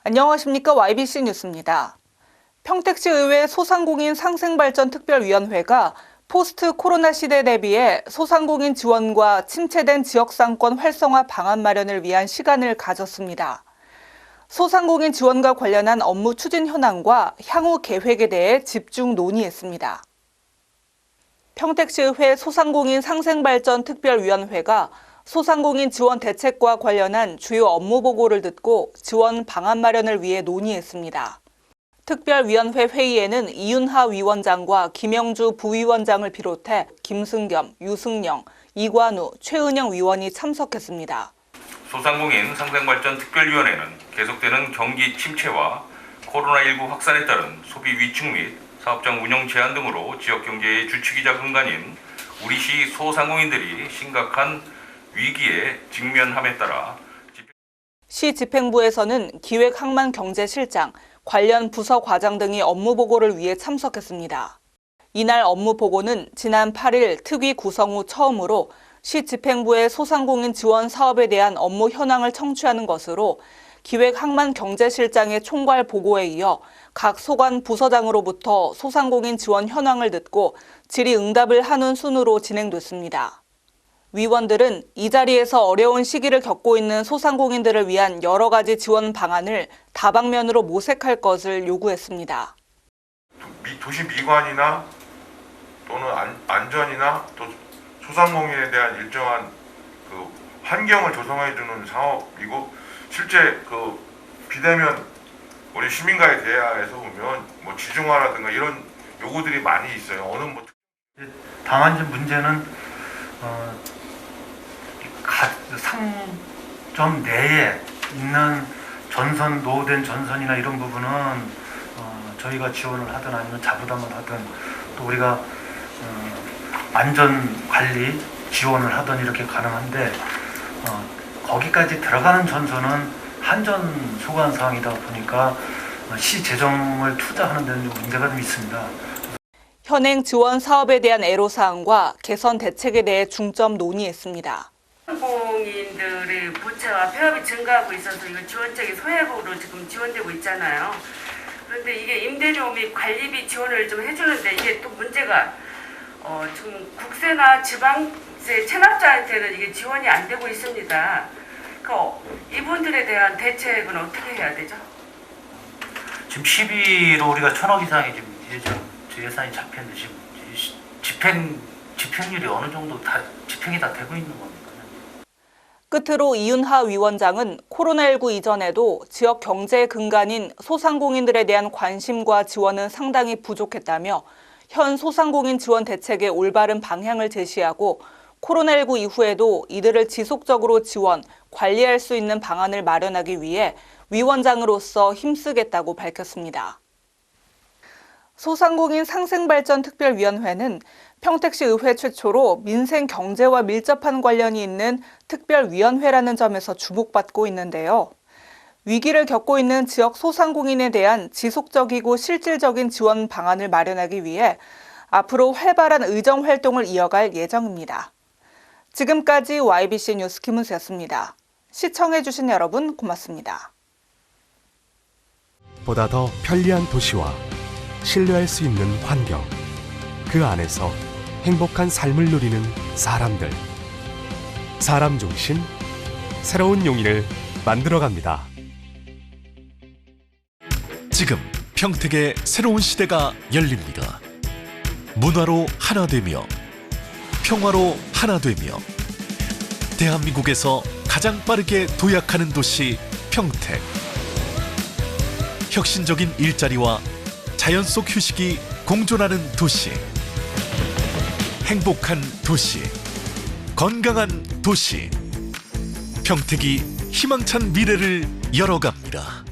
안녕하십니까. YBC 뉴스입니다. 평택시의회 소상공인 상생발전특별위원회가 포스트 코로나 시대 대비해 소상공인 지원과 침체된 지역상권 활성화 방안 마련을 위한 시간을 가졌습니다. 소상공인 지원과 관련한 업무 추진 현황과 향후 계획에 대해 집중 논의했습니다. 평택시의회 소상공인 상생발전특별위원회가 소상공인 지원 대책과 관련한 주요 업무 보고를 듣고 지원 방안 마련을 위해 논의했습니다. 특별위원회 회의에는 이윤하 위원장과 김영주 부위원장을 비롯해 김승겸, 유승영, 이관우, 최은영 위원이 참석했습니다. 소상공인 상생발전특별위원회는 계속되는 경기 침체와 코로나19 확산에 따른 소비 위축 및 사업장 운영 제한 등으로 지역 경제의 주축이자 근간인 우리시 소상공인들이 심각한 위기에 직면함에 따라 시 집행부에서는 기획항만경제실장, 관련 부서 과장 등이 업무 보고를 위해 참석했습니다. 이날 업무 보고는 지난 8일 특위 구성 후 처음으로 시 집행부의 소상공인 지원 사업에 대한 업무 현황을 청취하는 것으로 기획항만경제실장의 총괄 보고에 이어 각 소관 부서장으로부터 소상공인 지원 현황을 듣고 질의응답을 하는 순으로 진행됐습니다. 위원들은 이 자리에서 어려운 시기를 겪고 있는 소상공인들을 위한 여러 가지 지원 방안을 다방면으로 모색할 것을 요구했습니다. 도시 미관이나 또는 안전이나 또 소상공인에 대한 일정한 그 환경을 조성해주는 사업이고, 실제 그 비대면 우리 시민과의 대화에서 보면 뭐 지중화라든가 이런 요구들이 많이 있어요. 당한 문제는 상점 내에 있는 전선, 노후된 전선이나 이런 부분은 저희가 지원을 하든 아니면 자부담을 하든, 또 우리가 안전관리 지원을 하든 이렇게 가능한데, 거기까지 들어가는 전선은 한전 소관 사항이다 보니까 시 재정을 투자하는 데는 좀 문제가 좀 있습니다. 현행 지원 사업에 대한 애로사항과 개선 대책에 대해 중점 논의했습니다. 소상공인들의 부채와 폐업이 증가하고 있어서 이거 지원책이 소액으로 지금 지원되고 있잖아요. 그런데 이게 임대료 및 관리비 지원을 좀 해주는데 이게 또 문제가 지금 국세나 지방세 체납자한테는 이게 지원이 안 되고 있습니다. 이분들에 대한 대책은 어떻게 해야 되죠? 지금 12로 우리가 1,000억 이상이 지금 예산이 잡혔는데 지금 집행률이 어느 정도 집행이 다 되고 있는 겁니까? 끝으로 이윤하 위원장은 코로나19 이전에도 지역 경제의 근간인 소상공인들에 대한 관심과 지원은 상당히 부족했다며 현 소상공인 지원 대책의 올바른 방향을 제시하고 코로나19 이후에도 이들을 지속적으로 지원, 관리할 수 있는 방안을 마련하기 위해 위원장으로서 힘쓰겠다고 밝혔습니다. 소상공인 상생발전특별위원회는 평택시 의회 최초로 민생 경제와 밀접한 관련이 있는 특별위원회라는 점에서 주목받고 있는데요. 위기를 겪고 있는 지역 소상공인에 대한 지속적이고 실질적인 지원 방안을 마련하기 위해 앞으로 활발한 의정 활동을 이어갈 예정입니다. 지금까지 YBC 뉴스 김은수였습니다. 시청해주신 여러분 고맙습니다. 보다 더 편리한 도시와 신뢰할 수 있는 환경, 그 안에서 행복한 삶을 누리는 사람들. 사람 중심, 새로운 용인을 만들어갑니다. 지금 평택의 새로운 시대가 열립니다. 문화로 하나 되며 평화로 하나 되며 대한민국에서 가장 빠르게 도약하는 도시 평택. 혁신적인 일자리와 자연 속 휴식이 공존하는 도시. 행복한 도시, 건강한 도시. 평택이 희망찬 미래를 열어갑니다.